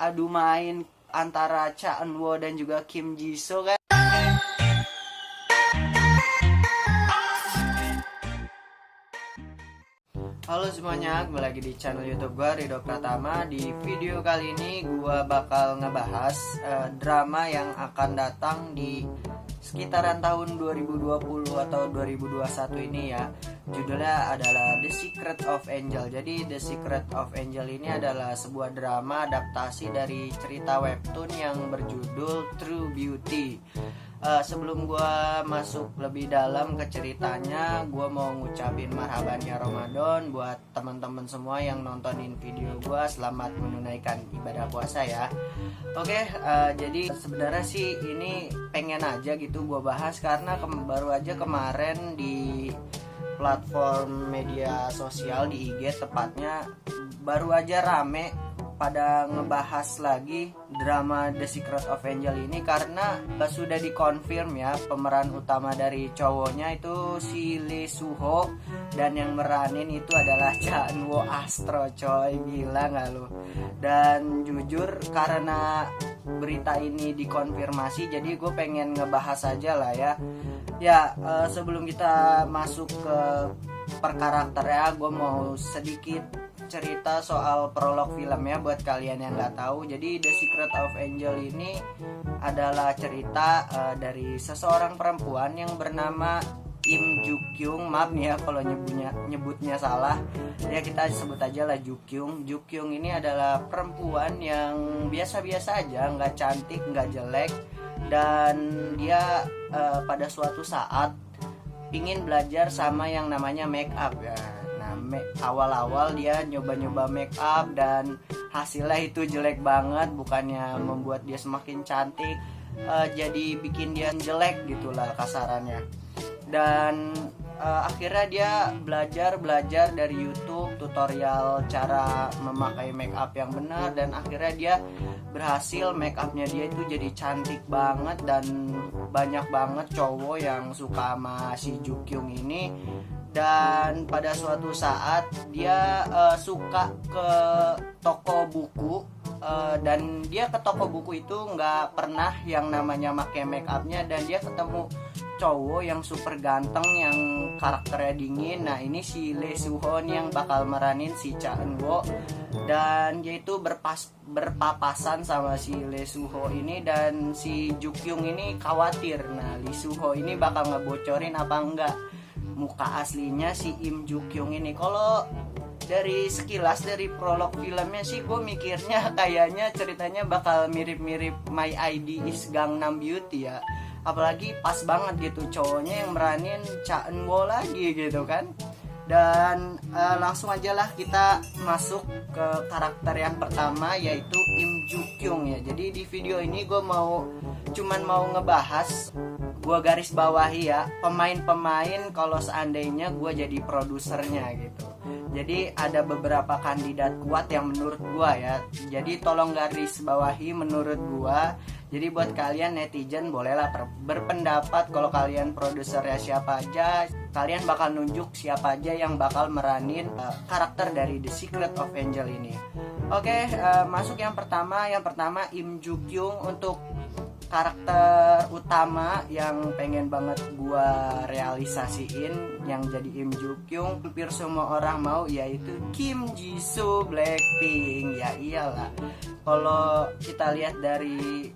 adu main antara Cha Eun-woo dan juga Kim Ji-soo kan. Halo semuanya, kembali lagi di channel YouTube gue, Ridho Pratama. Di video kali ini gue bakal ngebahas drama yang akan datang di sekitaran tahun 2020 atau 2021 ini ya. Judulnya adalah The Secret of Angel. Jadi The Secret of Angel ini adalah sebuah drama adaptasi dari cerita webtoon yang berjudul True Beauty. Sebelum gue masuk lebih dalam ke ceritanya, gue mau ngucapin marhabannya Ramadan buat teman-teman semua yang nontonin video gue. Selamat menunaikan ibadah puasa ya. Oke, jadi sebenarnya sih ini pengen aja gitu gue bahas karena baru aja kemarin di platform media sosial di IG tepatnya baru aja rame pada ngebahas lagi drama The Secret of Angel ini karena sudah dikonfirm ya pemeran utama dari cowoknya itu si Lee Soo-ho dan yang meranin itu adalah Cha Eun-woo Astro, coy, gila nggak lu? Dan jujur karena berita ini dikonfirmasi jadi gue pengen ngebahas aja lah ya. Sebelum kita masuk ke per karakter ya, gue mau sedikit cerita soal prolog film ya buat kalian yang nggak tahu. Jadi The Secret of Angel ini adalah cerita dari seseorang perempuan yang bernama Im Ju-kyung. Maaf nih ya kalau nyebutnya salah. Ya kita sebut aja lah Ju-kyung. Ju-kyung ini adalah perempuan yang biasa-biasa aja, nggak cantik, nggak jelek, dan dia pada suatu saat ingin belajar sama yang namanya make up ya. Awal-awal dia nyoba-nyoba make up dan hasilnya itu jelek banget, bukannya membuat dia semakin cantik, jadi bikin dia jelek gitulah kasarannya. Dan akhirnya dia belajar dari YouTube tutorial cara memakai make up yang benar, dan akhirnya dia berhasil make upnya dia itu jadi cantik banget dan banyak banget cowok yang suka sama si Ju-kyung ini. Dan pada suatu saat dia suka ke toko buku, dan dia ke toko buku itu nggak pernah yang namanya pakai make upnya, dan dia ketemu cowok yang super ganteng yang karakternya dingin. Nah ini si Lee Soo-ho yang bakal meranin si Cha Eun-woo, dan dia itu berpapasan sama si Lee Soo-ho ini, dan si Ju-kyung ini khawatir. Nah Lee Soo-ho ini bakal ngebocorin apa enggak muka aslinya si Im Ju-kyung ini. Kalau dari sekilas dari prolog filmnya sih gue mikirnya kayaknya ceritanya bakal mirip-mirip My ID is Gangnam Beauty ya. Apalagi pas banget gitu cowoknya yang meranin Cha Eun-woo lagi gitu kan. Dan langsung aja lah kita masuk ke karakter yang pertama, yaitu Im Ju-kyung ya. Jadi di video ini gue cuman mau ngebahas, gue garis bawahi ya, pemain-pemain kalau seandainya gue jadi produsernya gitu. Jadi ada beberapa kandidat kuat yang menurut gue ya. Jadi tolong garis bawahi menurut gue. Jadi buat kalian netizen bolehlah berpendapat kalau kalian produsernya siapa aja, kalian bakal nunjuk siapa aja yang bakal meranin karakter dari The Secret of Angel ini. Oke, masuk yang pertama Im Ju-kyung. Untuk karakter utama yang pengen banget gua realisasiin yang jadi Im Ju-kyung, hampir semua orang mau, yaitu Kim Ji-soo Blackpink. Ya iyalah, kalau kita lihat dari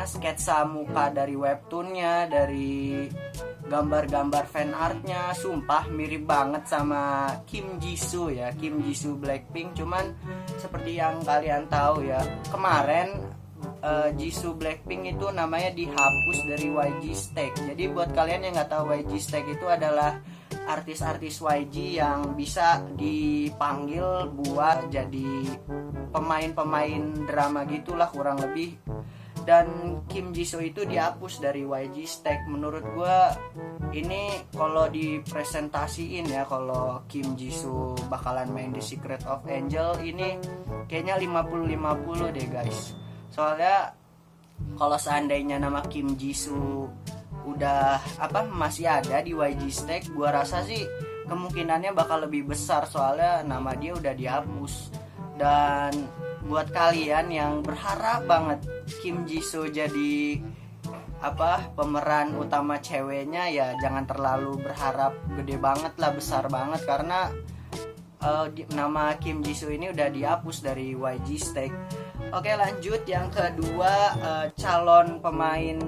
sketsa muka dari webtoonnya, dari gambar-gambar fan artnya, sumpah mirip banget sama Kim Ji-soo ya, Kim Ji-soo Blackpink. Cuman seperti yang kalian tahu ya, kemarin Jisoo Blackpink itu namanya dihapus dari YG Stack. Jadi buat kalian yang nggak tahu, YG Stack itu adalah artis-artis YG yang bisa dipanggil buat jadi pemain-pemain drama gitulah kurang lebih. Dan Kim Ji-soo itu dihapus dari YG Stack. Menurut gue ini kalau dipresentasiin ya, kalau Kim Ji-soo bakalan main The Secret of Angel ini kayaknya 50-50 deh guys. Soalnya kalau seandainya nama Kim Ji-soo udah masih ada di YG Stack, gua rasa sih kemungkinannya bakal lebih besar soalnya nama dia udah dihapus. Dan buat kalian yang berharap banget Kim Jisoo jadi pemeran utama ceweknya, ya jangan terlalu berharap gede banget lah, besar banget, karena nama Kim Jisoo ini udah dihapus dari YG Stack. Oke, lanjut yang kedua, calon pemain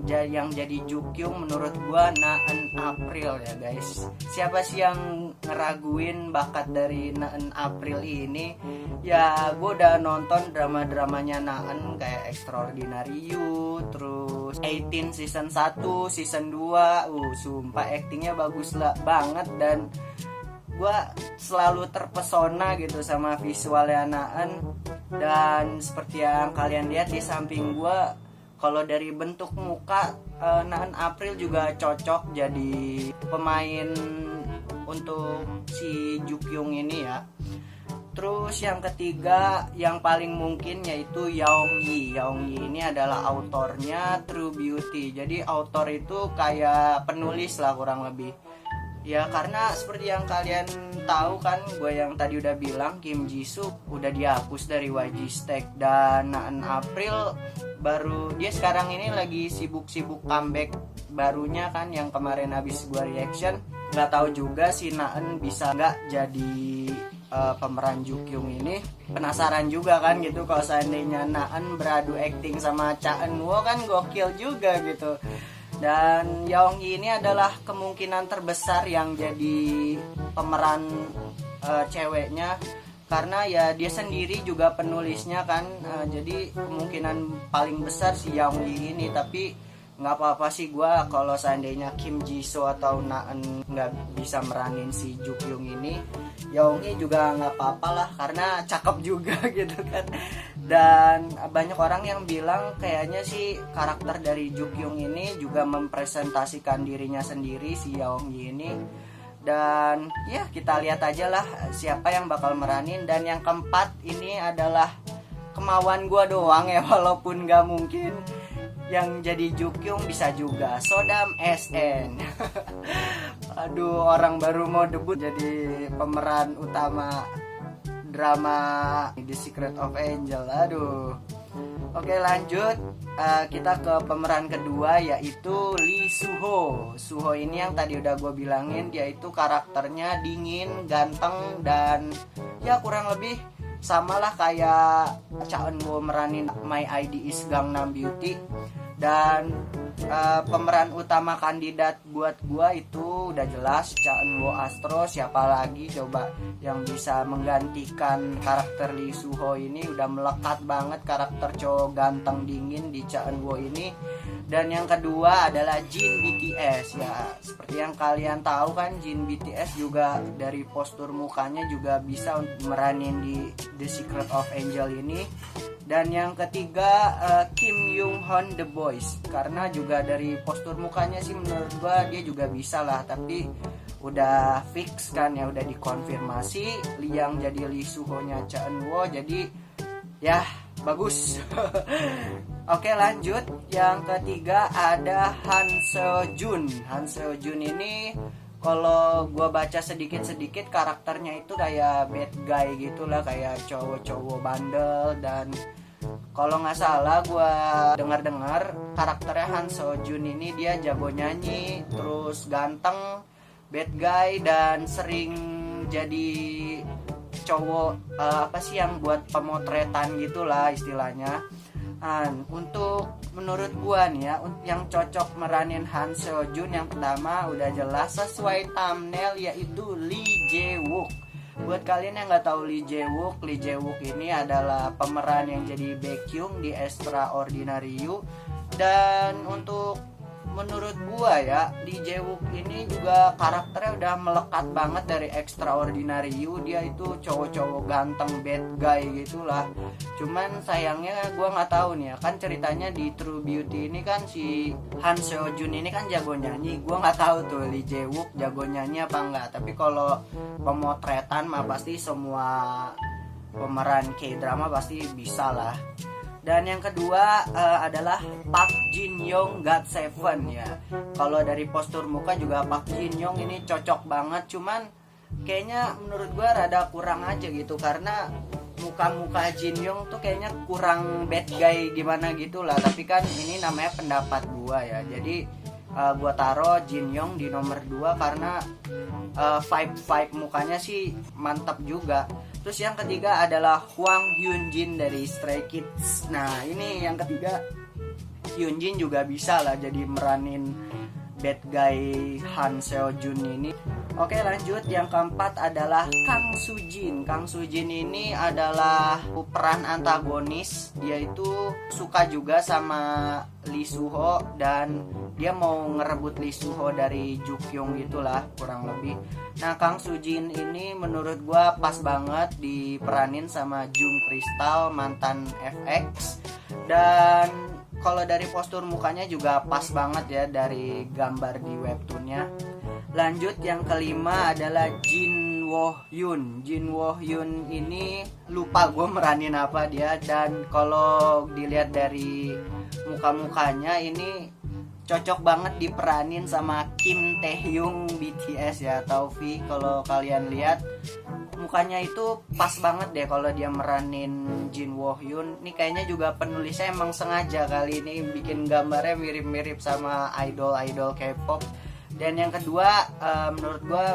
yang jadi Jukyung menurut gua Naeun April ya guys. Siapa sih yang ngeraguin bakat dari Naeun April ini? Ya gua udah nonton drama-dramanya Naeun kayak Extraordinary You, terus 18 season 1, season 2. Sumpah actingnya bagus lah banget, dan gua selalu terpesona gitu sama visualnya Naeun. Dan seperti yang kalian lihat di samping gua, kalau dari bentuk muka, Naeun April juga cocok jadi pemain untuk si Jukyung ini ya. Terus yang ketiga yang paling mungkin yaitu Yeonggi. Yeonggi ini adalah autornya True Beauty. Jadi autor itu kayak penulis lah kurang lebih. Ya karena seperti yang kalian tahu kan, gue yang tadi udah bilang Kim Jisoo udah dihapus dari YG Stack, dan Naeun April baru dia sekarang ini lagi sibuk-sibuk comeback barunya kan, yang kemarin habis gue reaction. Nggak tahu juga si Naeun bisa nggak jadi pemeran Jukyung ini. Penasaran juga kan gitu, kalau seandainya Naeun beradu acting sama Cha Eun-woo kan gokil juga gitu. Dan Yeonggi ini adalah kemungkinan terbesar yang jadi pemeran ceweknya, karena ya dia sendiri juga penulisnya kan, jadi kemungkinan paling besar si Yeonggi ini. Tapi nggak apa-apa sih gue kalau seandainya Kim Jisoo atau Naeun nggak bisa meranin si Jukyung ini. Yeonggi juga nggak apa-apa lah, karena cakep juga gitu kan. Dan banyak orang yang bilang kayaknya sih karakter dari Jukyung ini juga mempresentasikan dirinya sendiri, si Yeonggi ini. Dan ya kita lihat aja lah siapa yang bakal meranin. Dan yang keempat ini adalah kemauan gue doang ya, walaupun gak mungkin. Yang jadi Jukyung bisa juga Sodam SN. Aduh, orang baru mau debut jadi pemeran utama drama The Secret of Angel. Aduh. Oke, lanjut. Kita ke pemeran kedua yaitu Lee Suho. Suho ini yang tadi udah gue bilangin, dia itu karakternya dingin, ganteng, dan ya kurang lebih sama lah kayak Cha Eun-woo meranin My ID is Gangnam Beauty. Dan pemeran utama kandidat buat gua itu udah jelas Cha Eun-woo Astro. Siapa lagi coba yang bisa menggantikan karakter Lee Suho ini? Udah melekat banget karakter cowok ganteng dingin di Cha Eun-woo ini. Dan yang kedua adalah Jin BTS ya. Seperti yang kalian tahu kan, Jin BTS juga dari postur mukanya juga bisa meranin di The Secret of Angel ini. Dan yang ketiga Kim Young Hon The Boys, karena juga dari postur mukanya sih menurut gua dia juga bisa lah. Tapi udah fix kan ya, udah dikonfirmasi yang jadi Lee Suho-nya Cha Eun-woo, jadi ya bagus. Oke, lanjut. Yang ketiga ada Han Seo Jun. Han Seo Jun ini kalau gue baca sedikit-sedikit karakternya itu kayak bad guy gitulah, kayak cowok-cowok bandel. Dan kalau nggak salah gue dengar-dengar karakternya Han Seo Jun ini dia jago nyanyi, terus ganteng, bad guy, dan sering jadi cowok apa sih yang buat pemotretan gitulah istilahnya. Untuk menurut gua nih ya, yang cocok meranin Han Seo Jun yang pertama udah jelas sesuai thumbnail, yaitu Lee Jae Wook. Buat kalian yang nggak tahu Lee Jae Wook ini adalah pemeran yang jadi Baekhyun di Extraordinary You. Dan untuk menurut gua ya, Lee Jae Wook ini juga karakternya udah melekat banget dari Extraordinary You. Dia itu cowok-cowok ganteng bad guy gitulah. Cuman sayangnya gua nggak tahu nih ya, kan ceritanya di True Beauty ini kan si Han Seo Jun ini kan jago nyanyi. Gua nggak tahu tuh Lee Jae Wook jago nyanyi apa enggak. Tapi kalau pemotretan mah pasti semua pemeran K-drama pasti bisa lah. Dan yang kedua adalah Park Jin Young GOT7 ya. Kalau dari postur muka juga Park Jin Young ini cocok banget. Cuman kayaknya menurut gue rada kurang aja gitu, karena muka-muka Jin Young tuh kayaknya kurang bad guy gimana gitulah, tapi kan ini namanya pendapat gua ya. Jadi gua taruh Jin Young di nomor 2 karena vibe mukanya sih mantap juga. Terus yang ketiga adalah Hwang Hyunjin dari Stray Kids. Nah ini yang ketiga, Hyunjin juga bisa lah jadi meranin bad guy Han Seo Jun ini. Oke, lanjut, yang keempat adalah Kang Sujin. Kang Sujin ini adalah peran antagonis. Dia itu suka juga sama Lee Suho dan dia mau ngerebut Lee Suho dari Jukyung gitulah kurang lebih. Nah, Kang Sujin ini menurut gua pas banget diperanin sama Jung Crystal, mantan FX. Dan kalau dari postur mukanya juga pas banget ya dari gambar di webtoonnya. Lanjut, yang kelima adalah Jin Wo Hyun. Jin Wo Hyun ini lupa gue meranin apa dia, dan kalau dilihat dari muka-mukanya ini cocok banget diperanin sama Kim Taehyung BTS ya, atau V. Kalau kalian lihat mukanya itu pas banget deh kalau dia meranin Jin Wo Hyun. Ini kayaknya juga penulisnya emang sengaja kali ini bikin gambarnya mirip-mirip sama idol-idol K-pop. Dan yang kedua, menurut gue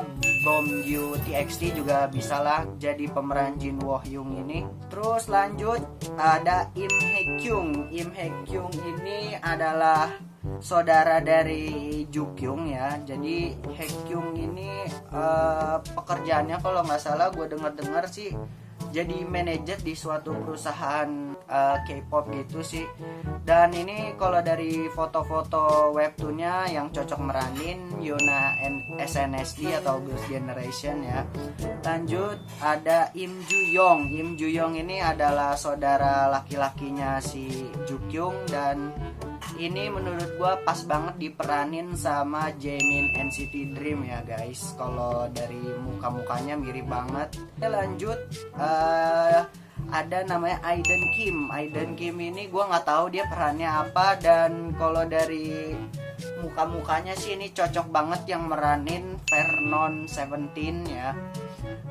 Bomgyu TXT juga bisa lah jadi pemeran Jin Wo Hyun ini. Terus lanjut ada Im Hae-kyung. Im Hae-kyung ini adalah saudara dari Jukyung ya. Jadi Hae-kyung ini pekerjaannya kalau nggak salah gue dengar sih jadi manajer di suatu perusahaan K-pop gitu sih. Dan ini kalau dari foto-foto webtoonnya yang cocok meranin Yuna SNSD atau Girls' Generation ya. Lanjut ada Im Ju Young. Im Ju Young ini adalah saudara laki-lakinya si Jukyung, dan ini menurut gua pas banget diperanin sama Jaemin NCT Dream ya guys. Kalau dari muka-mukanya mirip banget. Lanjut ada namanya Aiden Kim. Aiden Kim ini gue nggak tahu dia perannya apa, dan kalau dari muka-mukanya sih ini cocok banget yang meranin Vernon 17 ya.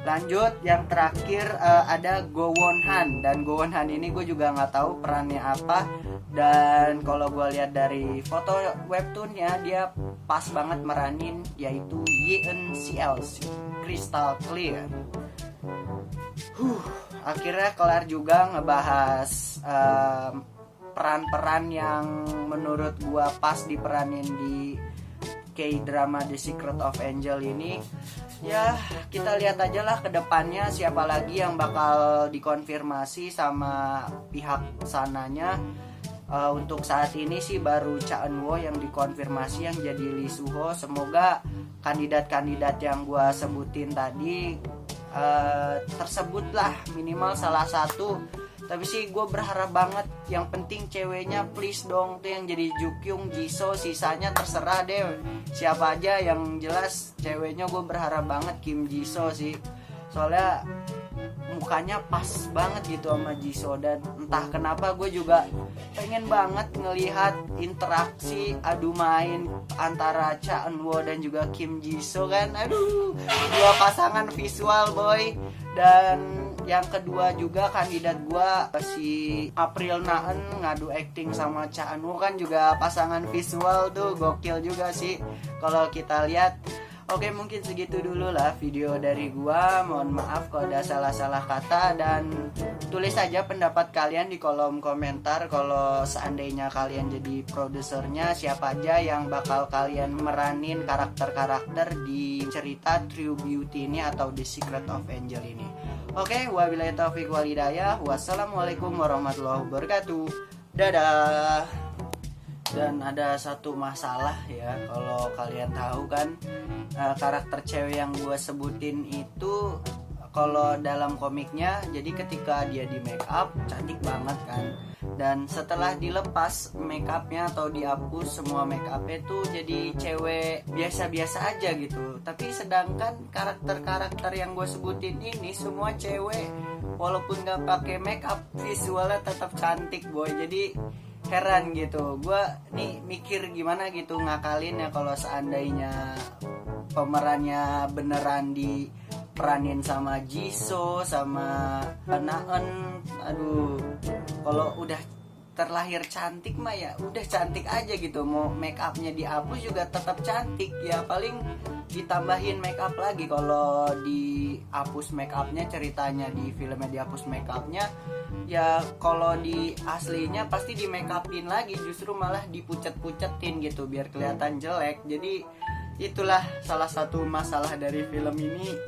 Lanjut, yang terakhir ada Go Won Han. Dan Go Won Han ini gue juga nggak tahu perannya apa, dan kalau gue lihat dari foto webtoonnya dia pas banget meranin yaitu Yeon CLC Crystal Clear. Akhirnya kelar juga ngebahas peran-peran yang menurut gua pas diperanin di K-drama The Secret of Angel ini. Ya, kita lihat aja lah ke depannya siapa lagi yang bakal dikonfirmasi sama pihak sananya. Untuk saat ini sih baru Cha Eun-woo yang dikonfirmasi yang jadi Lee Suho. Semoga kandidat-kandidat yang gua sebutin tadi tersebutlah minimal salah satu. Tapi sih gue berharap banget yang penting ceweknya please dong tuh yang jadi Jukyung, Jisoo. Sisanya terserah deh siapa aja, yang jelas ceweknya gue berharap banget Kim Jisoo sih. Soalnya mukanya pas banget gitu sama Jisoo, dan entah kenapa gue juga pengen banget ngelihat interaksi adu main antara Cha Eun-woo dan juga Kim Jisoo kan. Aduh, dua pasangan visual boy. Dan yang kedua juga kandidat gue si April Naen ngadu acting sama Cha Eun-woo kan juga pasangan visual tuh gokil juga sih kalau kita lihat. Oke, mungkin segitu dulu lah video dari gua. Mohon maaf kalau ada salah-salah kata, dan tulis saja pendapat kalian di kolom komentar. Kalau seandainya kalian jadi produsernya, siapa aja yang bakal kalian meranin karakter-karakter di cerita True Beauty ini atau The Secret of Angel ini. Oke, wabillahi taufiq wal hidayah. Wassalamualaikum warahmatullahi wabarakatuh. Dadah. Dan ada satu masalah ya, kalau kalian tahu kan karakter cewek yang gue sebutin itu kalau dalam komiknya, jadi ketika dia di make up cantik banget kan, dan setelah dilepas make upnya atau dihapus semua make upnya tuh jadi cewek biasa-biasa aja gitu. Tapi sedangkan karakter-karakter yang gue sebutin ini semua cewek, walaupun gak pakai make up visualnya tetap cantik boy. Jadi heran gitu, gue nih mikir gimana gitu ngakalin ya kalau seandainya pemerannya beneran di diperanin sama Jisoo sama Naeun. Aduh, kalau udah terlahir cantik mah ya udah cantik aja gitu, mau make upnya dihapus juga tetap cantik ya, paling ditambahin make up lagi. Kalau dihapus make upnya, ceritanya di filmnya dihapus make upnya ya, kalau di aslinya pasti di make upin lagi, justru malah dipucet-pucetin gitu biar kelihatan jelek. Jadi itulah salah satu masalah dari film ini,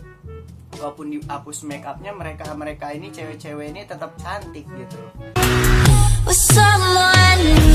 walaupun dihapus make upnya, mereka ini cewek-cewek ini tetap cantik gitu. With someone